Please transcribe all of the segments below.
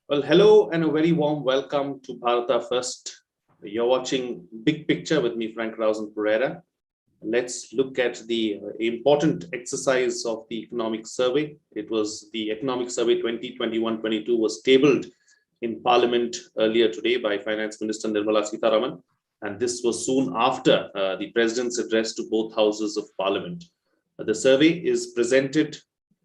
Well, hello and a very warm welcome to Bharata First. You're watching Big Picture with me, frankrausanpereira. Let's look at the important exercise of the economic survey. It was the economic survey 2021-22 was tabled in Parliament earlier today by Finance Minister Nirmala Sitharaman. And this was soon after the President's address to both houses of Parliament. The survey is presented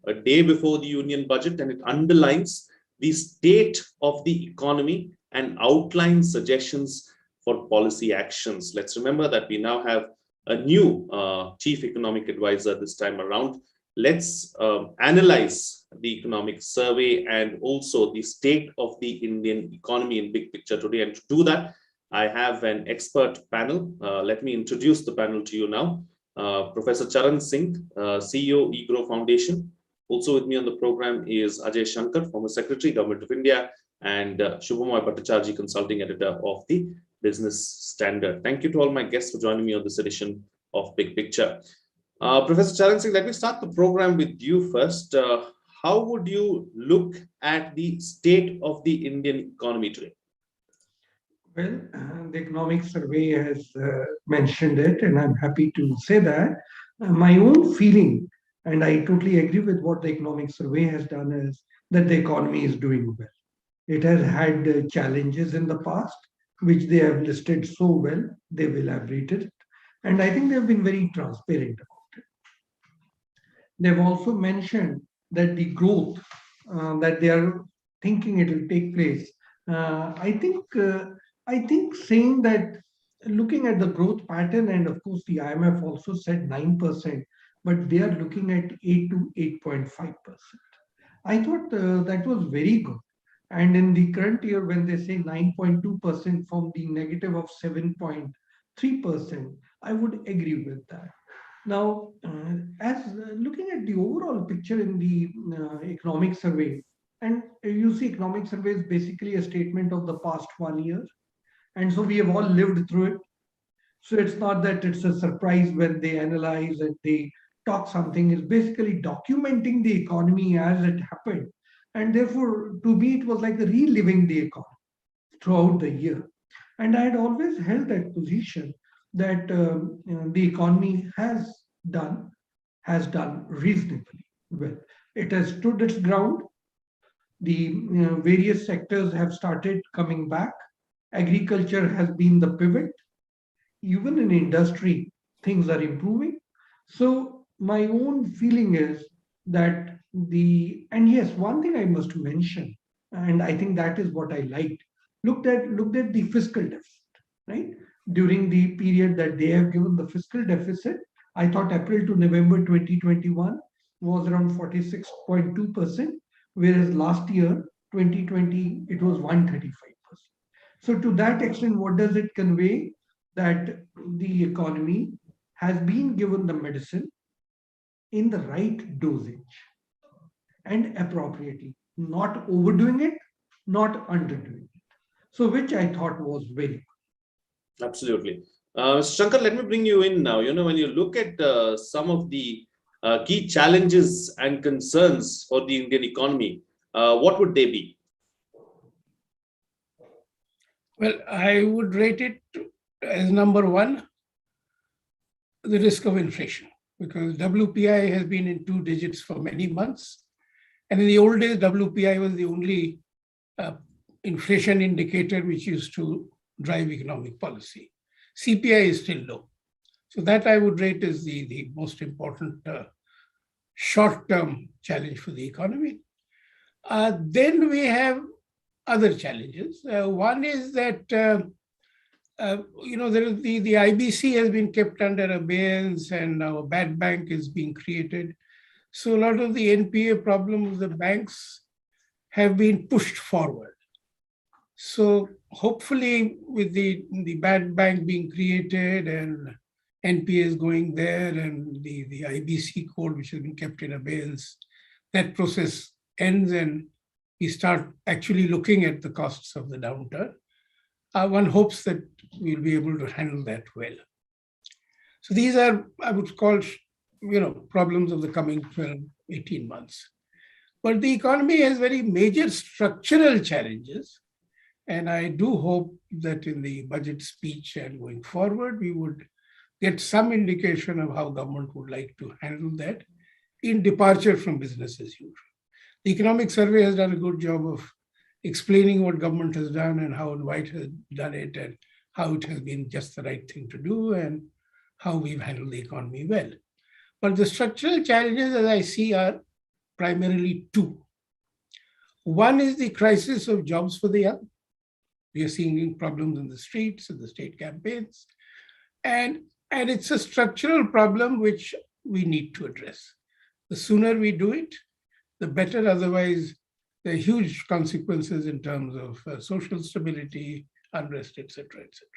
a day before the Union budget, and it underlines the state of the economy and outlines suggestions for policy actions. Let's remember that we now have a new chief economic advisor this time around. Let's analyze the economic survey and also the state of the Indian economy in big picture today. And to do that, I have an expert panel. Let me introduce the panel to you now. Professor Charan Singh, CEO, eGrow Foundation. Also with me on the program is Ajay Shankar, former Secretary, Government of India, and Shubhamoy Bhattacharjee, Consulting Editor of the Business Standard. Thank you to all my guests for joining me on this edition of Big Picture. Professor Charan Singh, let me start the program with you first. How would you look at the state of the Indian economy today? Well, the economic survey has mentioned it, and I'm happy to say that. My own feeling, and I totally agree with what the economic survey has done, is that the economy is doing well. It has had challenges in the past, which they have listed so well, they've elaborated it. And I think they've been very transparent about it. They've also mentioned that the growth that they are thinking it will take place. I think saying that looking at the growth pattern, and of course the IMF also said 9%, but they are looking at 8 to 8.5%. I thought that was very good. And in the current year, when they say 9.2% from the negative of 7.3%, I would agree with that. Now, as looking at the overall picture in the economic survey, and you see, economic survey is basically a statement of the past 1 year. And so we have all lived through it. So it's not that it's a surprise when they analyze and they talk something. It's basically documenting the economy as it happened. And therefore, to me, it was like reliving the economy throughout the year. And I had always held that position that the economy has done reasonably well. It has stood its ground. The various sectors have started coming back. Agriculture has been the pivot. Even in industry, things are improving. So my own feeling is that and yes, one thing I must mention, and I think that is what I liked, looked at the fiscal deficit, right? During the period that they have given the fiscal deficit, I thought April to November 2021 was around 46.2%, whereas last year, 2020, it was 135%. So to that extent, what does it convey? That the economy has been given the medicine in the right dosage and appropriately, not overdoing it, not underdoing it. So which I thought was very good. Absolutely. Shankar, let me bring you in now. When you look at some of the key challenges and concerns for the Indian economy, what would they be? Well, I would rate it as number one, the risk of inflation, because WPI has been in 2 digits for many months. And in the old days, WPI was the only inflation indicator which used to drive economic policy. CPI is still low. So that I would rate as the most important short-term challenge for the economy. Then we have other challenges. One is that there is the IBC has been kept under abeyance, and now a bad bank is being created. So a lot of the NPA problems of the banks have been pushed forward. So hopefully with the bad bank being created and NPAs going there and the IBC code which has been kept in abeyance, that process ends and we start actually looking at the costs of the downturn. One hopes that we'll be able to handle that well. So these are, I would call, problems of the coming 12, 18 months. But the economy has very major structural challenges. And I do hope that in the budget speech and going forward, we would get some indication of how government would like to handle that in departure from business as usual. The economic survey has done a good job of explaining what government has done and how White has done it and how it has been just the right thing to do and how we've handled the economy well. But the structural challenges, as I see, are primarily two. One is the crisis of jobs for the young. We are seeing problems in the streets, in the state campaigns. And it's a structural problem which we need to address. The sooner we do it, the better. Otherwise, there are huge consequences in terms of social stability, unrest, etc., etc.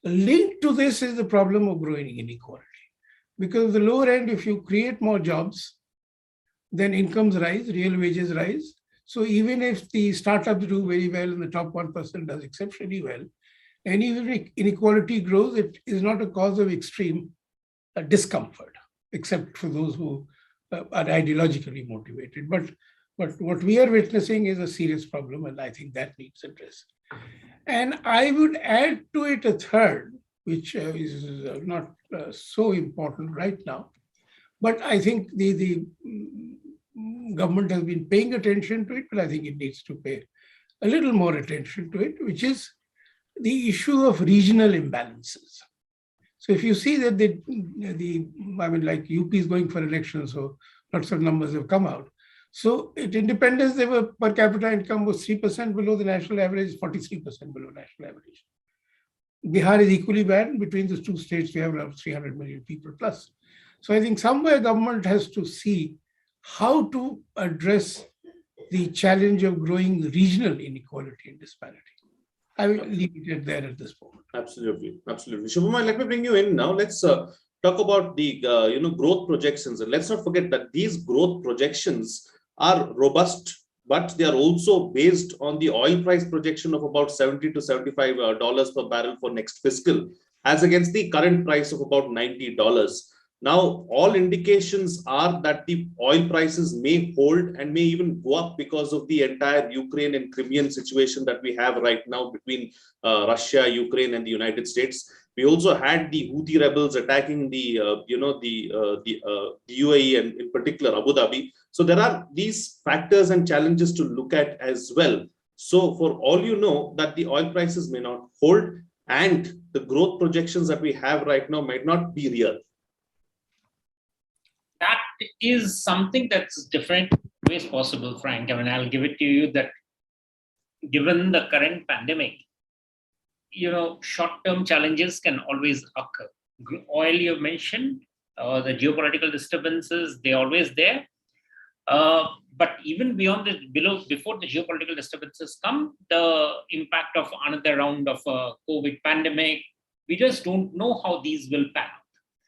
Linked to this is the problem of growing inequality. Because at the lower end, if you create more jobs, then incomes rise, real wages rise. So even if the startups do very well and the top 1% does exceptionally well, and even if inequality grows, it is not a cause of extreme discomfort, except for those who are ideologically motivated. But what we are witnessing is a serious problem, and I think that needs address. And I would add to it a third, which is not so important right now, but I think the government has been paying attention to it, but I think it needs to pay a little more attention to it, which is the issue of regional imbalances. So if you see that like UP is going for elections, so lots of numbers have come out. So at independence, their per capita income was 3% below the national average, 43% below national average. Bihar is equally bad. Between the two states, we have around 300 million people plus. So I think somewhere government has to see how to address the challenge of growing regional inequality and disparity. I will leave it there at this moment. Absolutely, absolutely. Shubhamay, let me bring you in now. Let's talk about the growth projections, and let's not forget that these growth projections are robust, but they are also based on the oil price projection of about $70 to $75 per barrel for next fiscal, as against the current price of about $90. Now, all indications are that the oil prices may hold and may even go up because of the entire Ukraine and Crimean situation that we have right now between Russia, Ukraine, and the United States. We also had the Houthi rebels attacking the UAE and in particular Abu Dhabi. So there are these factors and challenges to look at as well. So for all you know, that the oil prices may not hold and the growth projections that we have right now might not be real. That is something that's different ways possible, Frank. I mean, I'll give it to you that given the current pandemic, short-term challenges can always occur. Oil you mentioned, the geopolitical disturbances, they're always there. But even before the geopolitical disturbances come, the impact of another round of COVID pandemic, we just don't know how these will pan out.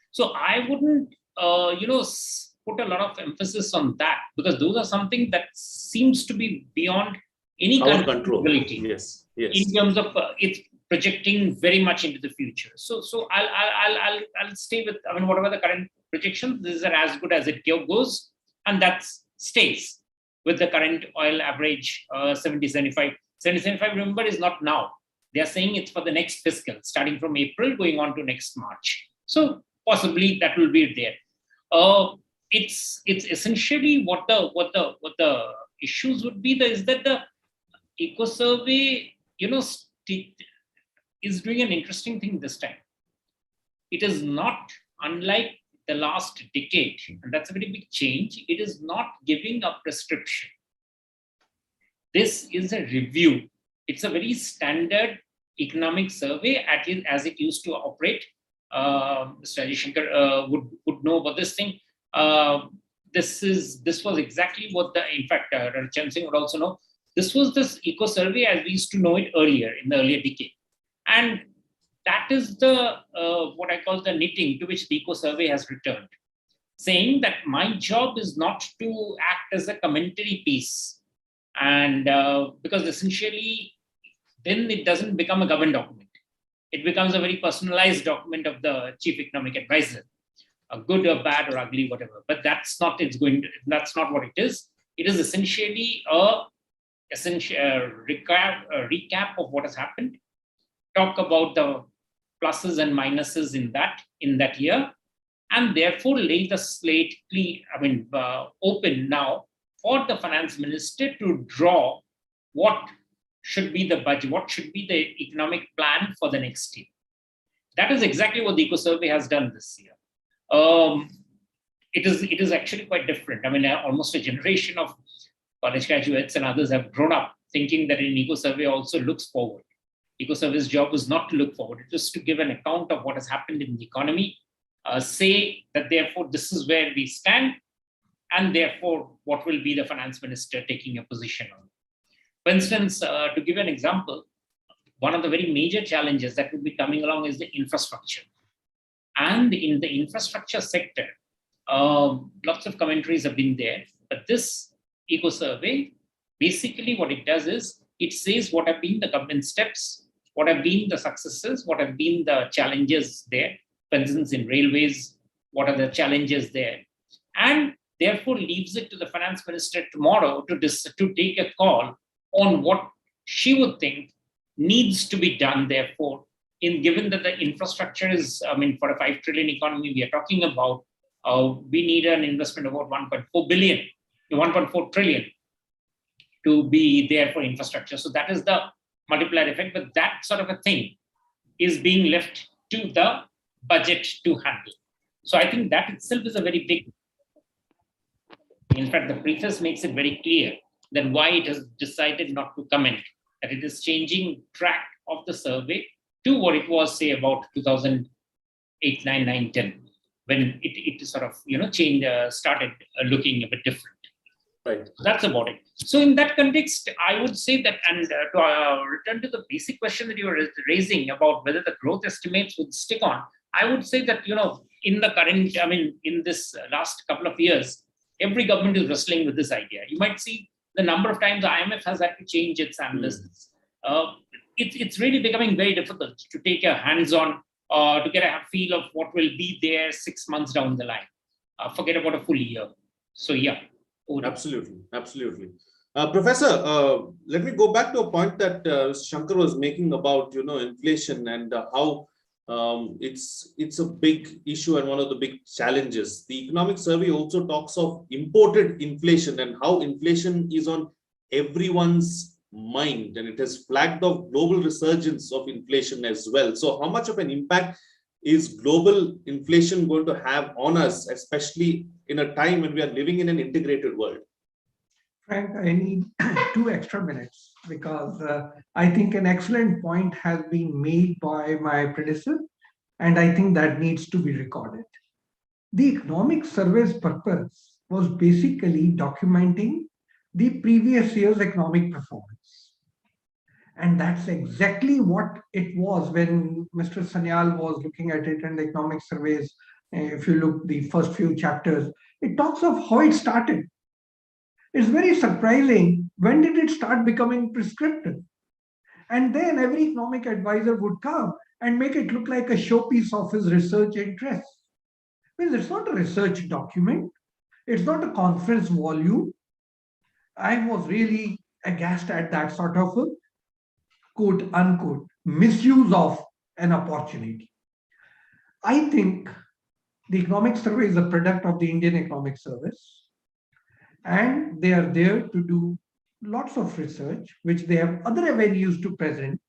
So I wouldn't put a lot of emphasis on that, because those are something that seems to be beyond any kind of ability. Yes. In terms of it's projecting very much into the future. So I'll stay with, whatever the current projections, these are as good as it goes, and that stays with the current oil average 70-75. 70-75, remember, is not now. They are saying it's for the next fiscal, starting from April going on to next March. So possibly that will be there. It's essentially what the issues would be. Is that the eco survey, is doing an interesting thing this time. It is not unlike the last decade, and that's a very big change. It is not giving a prescription. This is a review. It's a very standard economic survey as it used to operate. Mr. Shankar would know about this thing. This was exactly what in fact, Rachan Singh would also know. This was this eco survey as we used to know it earlier, in the earlier decade. And that is the what I call the knitting to which the eco survey has returned, saying that my job is not to act as a commentary piece, and because essentially then it doesn't become a government document. It becomes a very personalized document of the chief economic advisor, a good or bad or ugly, whatever. But that's not what it is. It is essentially a recap of what has happened, talk about the pluses and minuses in that year, and therefore lay the slate open now for the finance minister to draw what should be the budget, what should be the economic plan for the next year. That is exactly what the eco-survey has done this year. It is actually quite different. I mean, almost a generation of college graduates and others have grown up thinking that an eco-survey also looks forward. Eco-survey's job was not to look forward. It was to give an account of what has happened in the economy, say that therefore this is where we stand, and therefore what will be the finance minister taking a position on. For instance, to give an example, one of the very major challenges that will be coming along is the infrastructure. And in the infrastructure sector, lots of commentaries have been there, but this eco-survey, basically what it does is, it says what have been the government steps, what have been the successes, what have been the challenges there. For instance, in railways, what are the challenges there? And therefore leaves it to the finance minister tomorrow to take a call on what she would think needs to be done, therefore, given that the infrastructure is, for a 5 trillion economy we are talking about, we need an investment of about 1.4 billion to 1.4 trillion to be there for infrastructure. So that is the multiplier effect, but that sort of a thing is being left to the budget to handle. So I think that itself is a very big, in fact, the preface makes it very clear that why it has decided not to comment, that it is changing track of the survey to what it was, say, about 2008, 9, 9, 10, when it sort of, changed, started looking a bit different. Right. So that's about it. So in that context, I would say that, and to return to the basic question that you were raising about whether the growth estimates would stick on, I would say that, in the current, in this last couple of years, every government is wrestling with this idea. You might see the number of times the IMF has had to change its analysts. It's really becoming very difficult to take a hands-on, to get a feel of what will be there 6 months down the line. Forget about a full year. So yeah. Absolutely. Professor, let me go back to a point that Shankar was making about inflation and how it's a big issue and one of the big challenges. The economic survey also talks of imported inflation and how inflation is on everyone's mind, and it has flagged off global resurgence of inflation as well. So how much of an impact is global inflation going to have on us, especially in a time when we are living in an integrated world? Frank, I need 2 extra minutes because I think an excellent point has been made by my predecessor, and I think that needs to be recorded. The economic survey's purpose was basically documenting the previous year's economic performance. And that's exactly what it was when Mr. Sanyal was looking at it, and the economic surveys, if you look the first few chapters, it talks of how it started. It's very surprising, when did it start becoming prescriptive? And then every economic advisor would come and make it look like a showpiece of his research interests. Well, it's not a research document. It's not a conference volume. I was really aghast at that sort of a quote unquote misuse of an opportunity. I think the economic survey is a product of the Indian Economic Service, and they are there to do lots of research, which they have other avenues to present.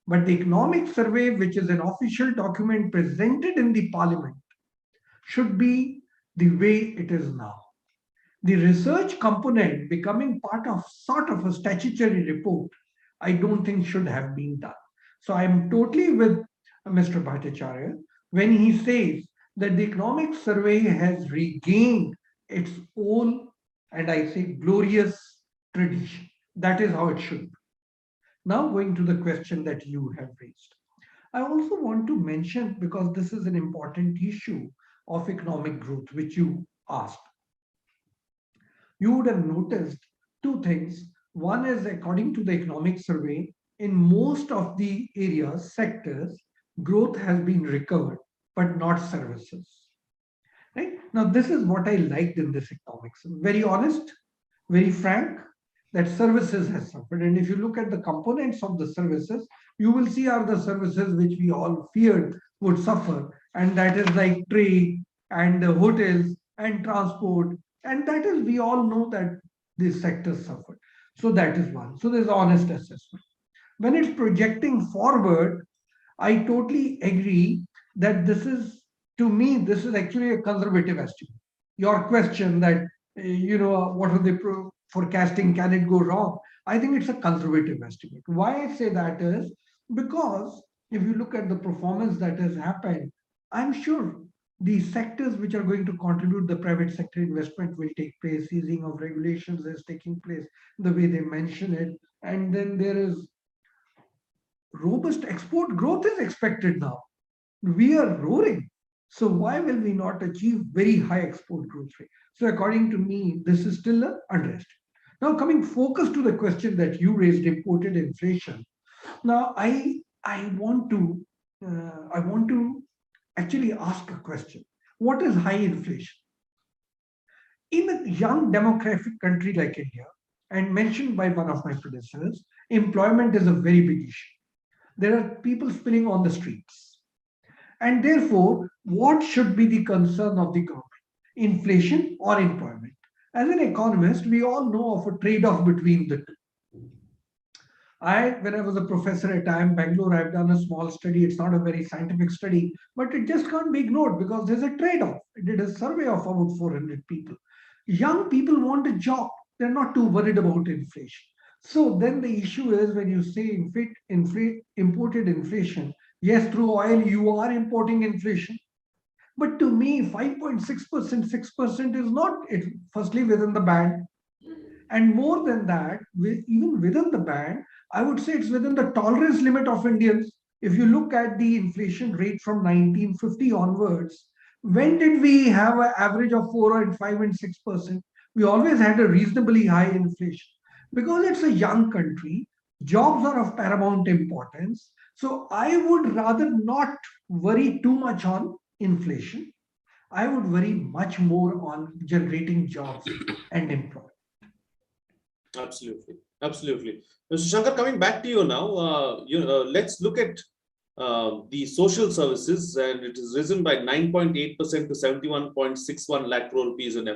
But the economic survey, which is an official document presented in the parliament, should be the way it is now. The research component becoming part of sort of a statutory report, I don't think should have been done. So I'm totally with Mr. Bhattacharya when he says that the economic survey has regained its own, and I say, glorious tradition. That is how it should be. Now going to the question that you have raised. I also want to mention, because this is an important issue of economic growth, which you asked. You would have noticed 2 things. One is, according to the economic survey, in most of the areas, sectors, growth has been recovered, but not services. Right? Now, this is what I liked in this economics. Very honest, very frank, that services has suffered. And if you look at the components of the services, you will see are the services which we all feared would suffer. And that is like trade and hotels and transport. And that is, we all know that these sectors suffered. So that is one. So there's honest assessment. When it's projecting forward, I totally agree that this is, to me, this is actually a conservative estimate. Your question that, what are they forecasting? Can it go wrong? I think it's a conservative estimate. Why I say that is because if you look at the performance that has happened, I'm sure the sectors which are going to contribute, the private sector investment will take place, easing of regulations is taking place, the way they mention it. And then there is robust export growth is expected now. We are roaring. So why will we not achieve very high export growth rate? So according to me, this is still an underestimate. Now coming focus to the question that you raised, imported inflation. Now I want to actually ask a question. What is high inflation? In a young democratic country like India, and mentioned by one of my predecessors, employment is a very big issue. There are people spilling on the streets. And therefore, what should be the concern of the government? Inflation or employment? As an economist, we all know of a trade-off between the two. When I was a professor at IIM Bangalore, I've done a small study. It's not a very scientific study, but it just can't be ignored because there's a trade-off. I did a survey of about 400 people. Young people want a job. They're not too worried about inflation. So then the issue is when you say imported inflation, yes, through oil, you are importing inflation. But to me, 5.6%, 6% is not it, firstly within the band. And more than that, even within the band, I would say it's within the tolerance limit of Indians. If you look at the inflation rate from 1950 onwards, when did we have an average of 4 and 5 and 6%? We always had a reasonably high inflation. Because it's a young country, jobs are of paramount importance. So I would rather not worry too much on inflation. I would worry much more on generating jobs and employment. Absolutely, absolutely. Mr. Shankar, coming back to you now, let's look at the social services, and it has risen by 9.8% to 71.61 lakh crore rupees in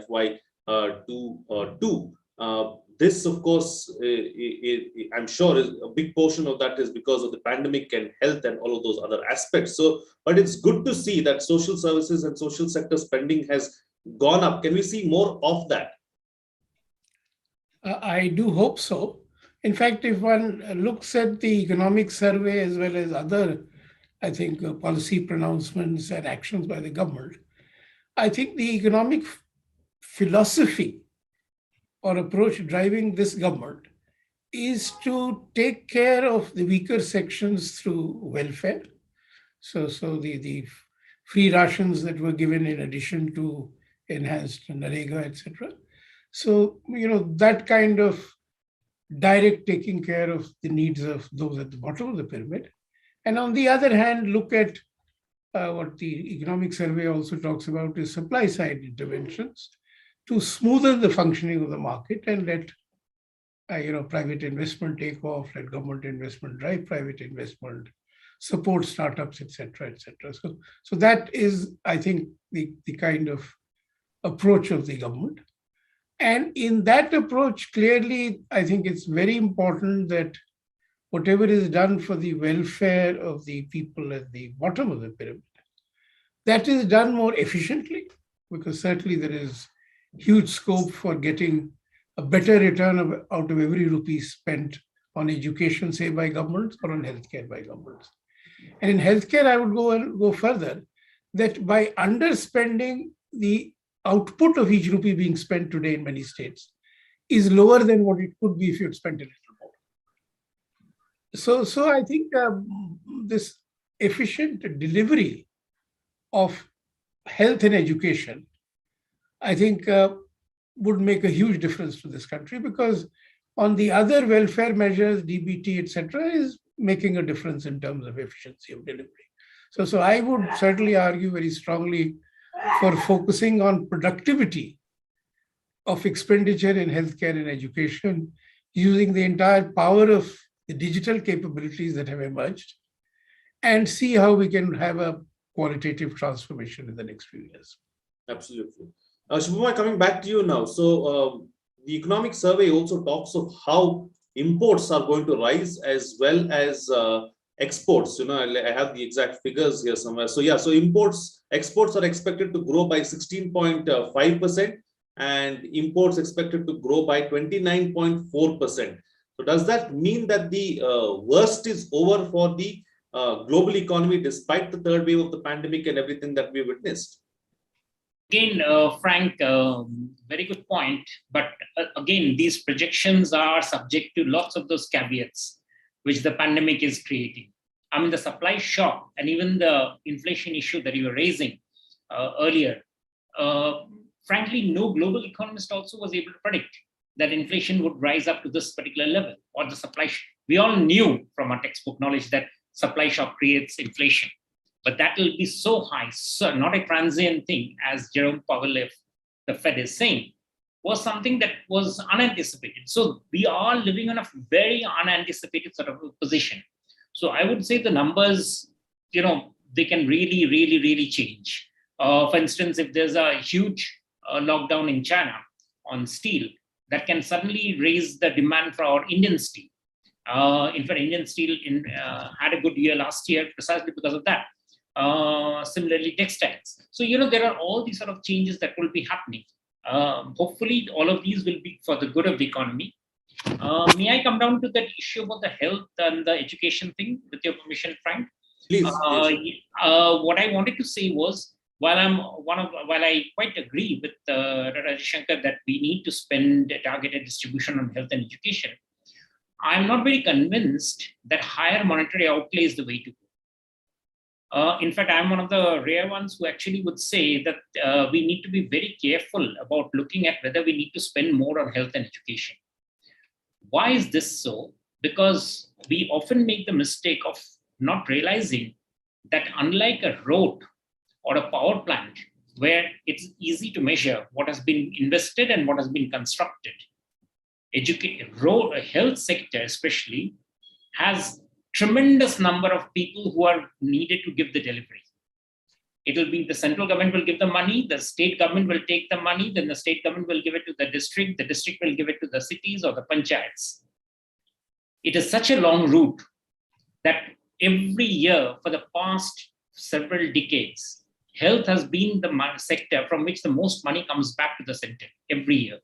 FY22. This, of course, I'm sure is a big portion of that is because of the pandemic and health and all of those other aspects. So, but it's good to see that social services and social sector spending has gone up. Can we see more of that? I do hope so. In fact, if one looks at the economic survey as well as other, I think, policy pronouncements and actions by the government, I think the economic philosophy or approach driving this government is to take care of the weaker sections through welfare. So the free rations that were given in addition to enhanced Narega, etc. So, that kind of direct taking care of the needs of those at the bottom of the pyramid. And on the other hand, look at what the economic survey also talks about is supply side interventions to smoothen the functioning of the market and let private investment take off, let government investment drive private investment, support startups, etc., etc. So that is, I think, the kind of approach of the government. And in that approach, clearly, I think it's very important that whatever is done for the welfare of the people at the bottom of the pyramid, that is done more efficiently, because certainly there is huge scope for getting a better return out of every rupee spent on education, say, by governments, or on healthcare by governments. And in healthcare, I would go further, that by underspending, the output of each rupee being spent today in many states is lower than what it could be if you had spent a little more. So I think this efficient delivery of health and education, I think would make a huge difference to this country, because on the other welfare measures, DBT, etc., is making a difference in terms of efficiency of delivery. So I would certainly argue very strongly for focusing on productivity of expenditure in healthcare and education using the entire power of the digital capabilities that have emerged, and see how we can have a qualitative transformation in the next few years. Absolutely. Shubhamay, coming back to you now. So the economic survey also talks of how imports are going to rise as well as exports. I have the exact figures here somewhere. So yeah, so exports are expected to grow by 16.5%, and imports expected to grow by 29.4%. So does that mean that the worst is over for the global economy despite the third wave of the pandemic and everything that we witnessed? Again, Frank, very good point. But again, these projections are subject to lots of those caveats which the pandemic is creating. I mean, the supply shock and even the inflation issue that you were raising earlier, frankly, no global economist also was able to predict that inflation would rise up to this particular level, or the supply shock. We all knew from our textbook knowledge that supply shock creates inflation, but that will be so high, so not a transient thing, as Jerome Powell of the Fed is saying, was something that was unanticipated. So we are living on a very unanticipated sort of position. So I would say the numbers, they can really change. For instance, if there's a huge lockdown in China on steel, that can suddenly raise the demand for our Indian steel. In fact, Indian steel had a good year last year precisely because of that. Similarly, textiles. So, there are all these sort of changes that will be happening. Hopefully, all of these will be for the good of the economy. May I come down to that issue about the health and the education thing, with your permission, Frank? Please. What I wanted to say was, while I quite agree with Rajesh Shankar that we need to spend a targeted distribution on health and education, I'm not very convinced that higher monetary outlay is the way to go. In fact, I'm one of the rare ones who actually would say that we need to be very careful about looking at whether we need to spend more on health and education. Why is this so? Because we often make the mistake of not realizing that unlike a road or a power plant, where it's easy to measure what has been invested and what has been constructed, health sector especially has tremendous number of people who are needed to give the delivery. It will be the central government will give the money, the state government will take the money, then the state government will give it to the district will give it to the cities or the panchayats. It is such a long route that every year for the past several decades, health has been the sector from which the most money comes back to the center every year.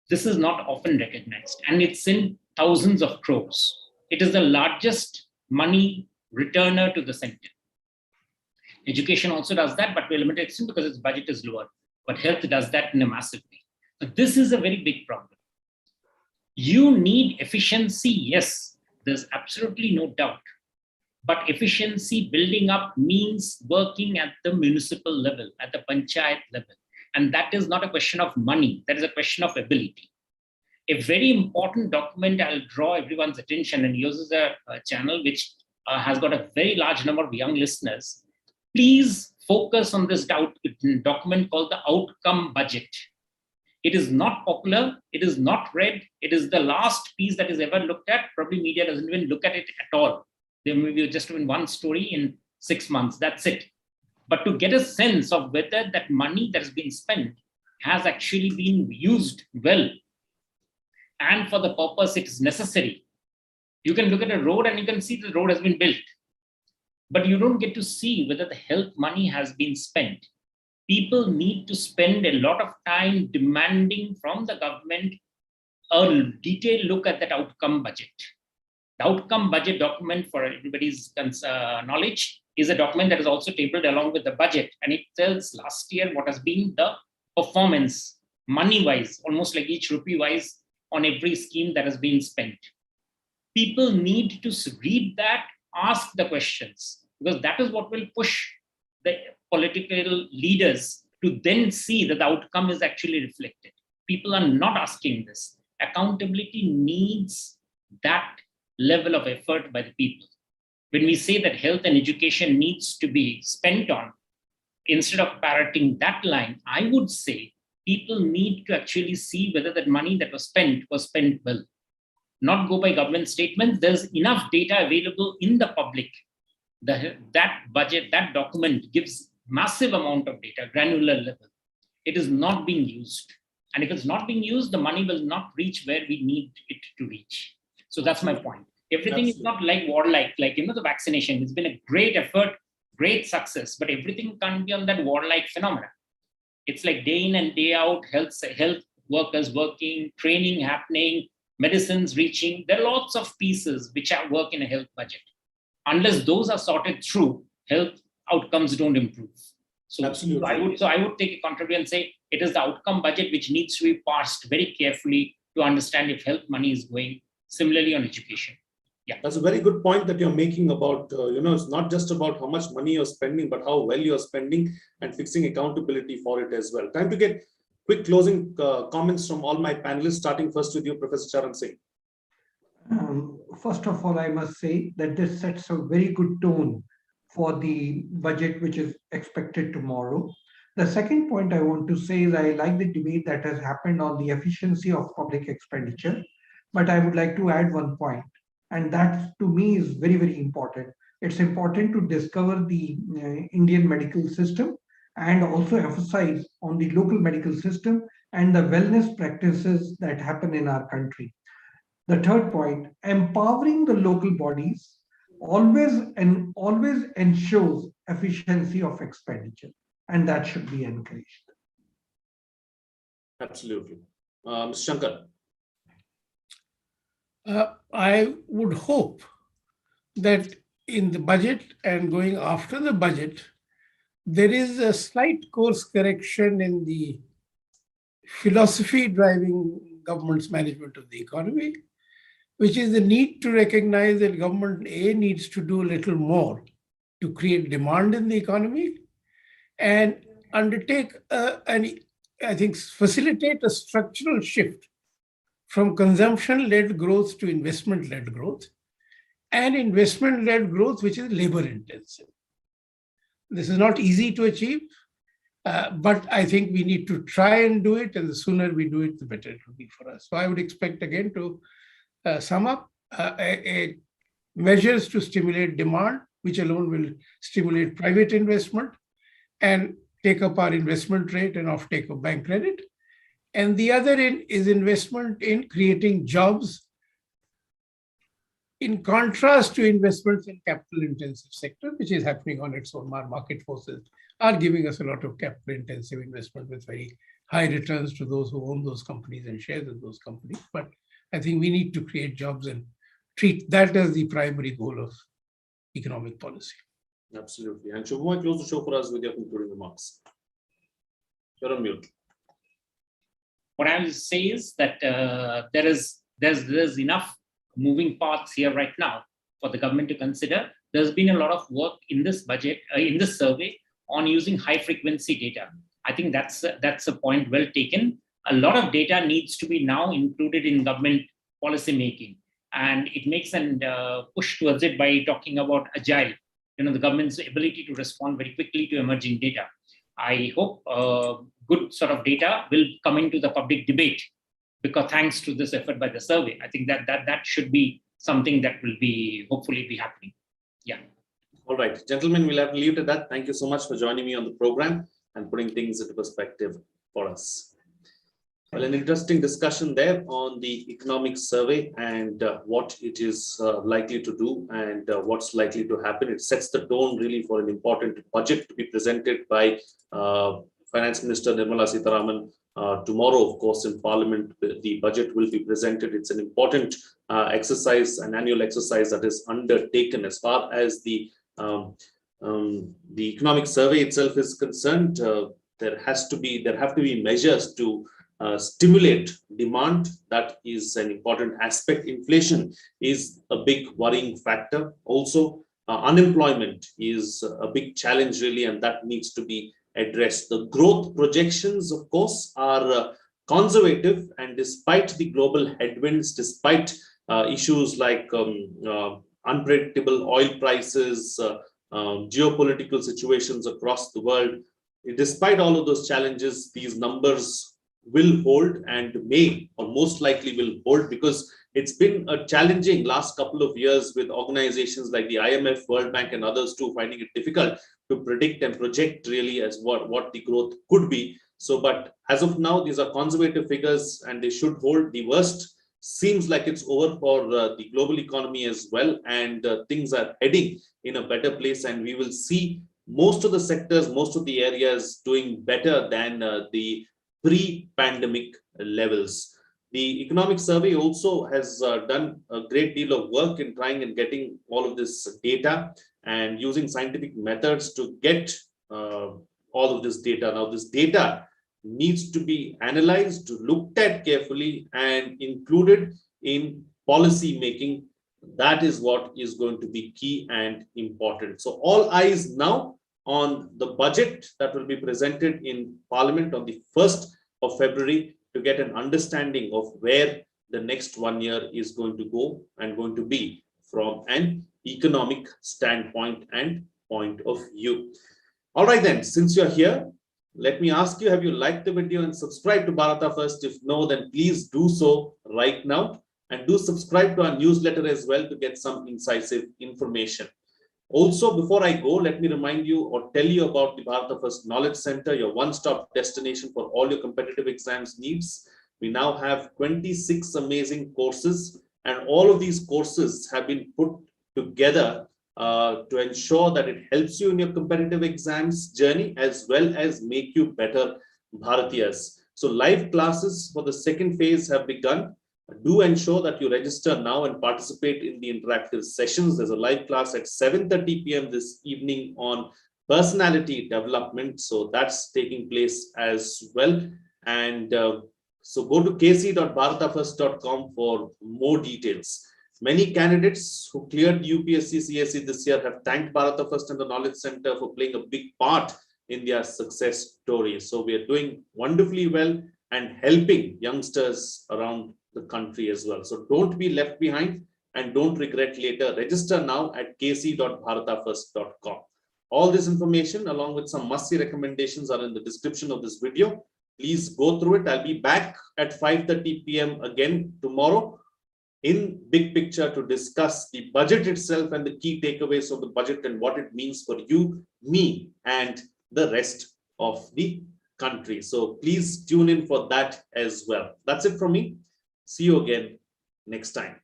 This is not often recognized, and it's in thousands of crores. It is the largest money returner to the center. Education also does that, but to a limited extent because its budget is lower. But health does that in a massive way. So this is a very big problem. You need efficiency, yes, there's absolutely no doubt. But efficiency building up means working at the municipal level, at the panchayat level. And that is not a question of money, that is a question of ability. A very important document I'll draw everyone's attention, and yours is a channel which has got a very large number of young listeners. Please focus on this document called the Outcome Budget. It is not popular, it is not read, it is the last piece that is ever looked at. Probably media doesn't even look at it at all. There may be just even one story in 6 months, that's it. But to get a sense of whether that money that has been spent has actually been used well and for the purpose it is necessary. You can look at a road and you can see the road has been built, but you don't get to see whether the health money has been spent. People need to spend a lot of time demanding from the government a detailed look at that outcome budget. The outcome budget document, for everybody's knowledge, is a document that is also tabled along with the budget, and it tells last year what has been the performance money-wise, almost like each rupee-wise on every scheme that has been spent. People need to read that, ask the questions, because that is what will push the political leaders to then see that the outcome is actually reflected. People are not asking this. Accountability needs that level of effort by the people. When we say that health and education needs to be spent on, instead of parroting that line, I would say people need to actually see whether that money that was spent well, not go by government statements. There's enough data available in the public. That budget, that document gives massive amount of data, granular level. It is not being used. And if it's not being used, the money will not reach where we need it to reach. So that's my point. Everything is not like warlike, like, the vaccination. It's been a great effort, great success, but everything can't be on that warlike phenomena. It's like day in and day out, health workers working, training happening, medicines reaching. There are lots of pieces which are work in a health budget. Unless those are sorted through, health outcomes don't improve. So, absolutely. I would take a contrary and say it is the outcome budget which needs to be parsed very carefully to understand if health money is going. Similarly on education. Yeah, that's a very good point that you're making about, it's not just about how much money you're spending, but how well you're spending and fixing accountability for it as well. Time to get quick closing comments from all my panelists, starting first with you, Professor Charan Singh. First of all, I must say that this sets a very good tone for the budget which is expected tomorrow. The second point I want to say is I like the debate that has happened on the efficiency of public expenditure, but I would like to add one point, and that to me is very, very important. It's important to discover the Indian medical system and also emphasize on the local medical system and the wellness practices that happen in our country. The third point, empowering the local bodies always ensures efficiency of expenditure, and that should be encouraged. Absolutely. Mr. Shankar. I would hope that in the budget and going after the budget, there is a slight course correction in the philosophy driving government's management of the economy, which is the need to recognize that government needs to do a little more to create demand in the economy and undertake facilitate a structural shift from consumption-led growth to investment-led growth, and investment-led growth which is labor-intensive. This is not easy to achieve, but I think we need to try and do it, and the sooner we do it, the better it will be for us. So I would expect, again, to sum up, measures to stimulate demand, which alone will stimulate private investment and take up our investment rate and offtake of bank credit. And the other is investment in creating jobs, in contrast to investments in capital-intensive sector, which is happening on its own. Our market forces are giving us a lot of capital-intensive investment with very high returns to those who own those companies and shares in those companies. But I think we need to create jobs and treat that as the primary goal of economic policy. Absolutely. And Shubham, close the show for us with your concluding remarks. You're on mute. What I will say is that there's enough moving parts here right now for the government to consider. There's been a lot of work in this budget, in this survey, on using high frequency data. I think that's a point well taken. A lot of data needs to be now included in government policy making, and it makes a push towards it by talking about agile, the government's ability to respond very quickly to emerging data. I hope good sort of data will come into the public debate, because thanks to this effort by the survey, I think that should be something that will be hopefully be happening. Yeah. All right, gentlemen, we'll have to leave it at that. Thank you so much for joining me on the program and putting things into perspective for us. Well, an interesting discussion there on the economic survey and what it is likely to do and what's likely to happen. It sets the tone really for an important budget to be presented by Finance Minister Nirmala Sitharaman tomorrow. Of course, in Parliament, the budget will be presented. It's an important exercise, an annual exercise that is undertaken. As far as the economic survey itself is concerned, there have to be measures to stimulate demand. That is an important aspect. Inflation is a big worrying factor. Also, unemployment is a big challenge really, and that needs to be addressed. The growth projections, of course, are conservative, and despite the global headwinds, despite issues like unpredictable oil prices, geopolitical situations across the world, despite all of those challenges, these numbers will hold and may or most likely will hold, because it's been a challenging last couple of years with organizations like the IMF, World Bank and others too finding it difficult to predict and project really as what the growth could be. So, but as of now, these are conservative figures and they should hold. The worst seems like it's over for the global economy as well, and things are heading in a better place, and we will see most of the sectors, most of the areas doing better than the pre-pandemic levels. The economic survey also has done a great deal of work in trying and getting all of this data and using scientific methods to get all of this data. Now, this data needs to be analyzed, looked at carefully, and included in policy making. That is what is going to be key and important. So, all eyes now on the budget that will be presented in Parliament on the 1st of February to get an understanding of where the next 1 year is going to go and going to be from an economic standpoint and point of view. All right, then, since you're here, let me ask you, have you liked the video and subscribed to Bharata First? If no, then please do so right now, and do subscribe to our newsletter as well to get some incisive information. Also, before I go, let me remind you or tell you about the Bharata First Knowledge Center, your one-stop destination for all your competitive exams needs. We now have 26 amazing courses, and all of these courses have been put together to ensure that it helps you in your competitive exams journey as well as make you better Bharatiyas. So live classes for the second phase have begun. Do ensure that you register now and participate in the interactive sessions. There's a live class at 7:30 p.m. this evening on personality development. So that's taking place as well. And so go to kc.bharatafirst.com for more details. Many candidates who cleared UPSC CSE this year have thanked Bharata First and the Knowledge Center for playing a big part in their success story. So we are doing wonderfully well and helping youngsters around the country as well. So don't be left behind and don't regret later. Register now at kc.bharatafirst.com. All this information along with some must-see recommendations are in the description of this video. Please go through it. I'll be back at 5:30 p.m. again tomorrow in big picture to discuss the budget itself and the key takeaways of the budget and what it means for you, me, and the rest of the country. So please tune in for that as well. That's it from me. See you again next time.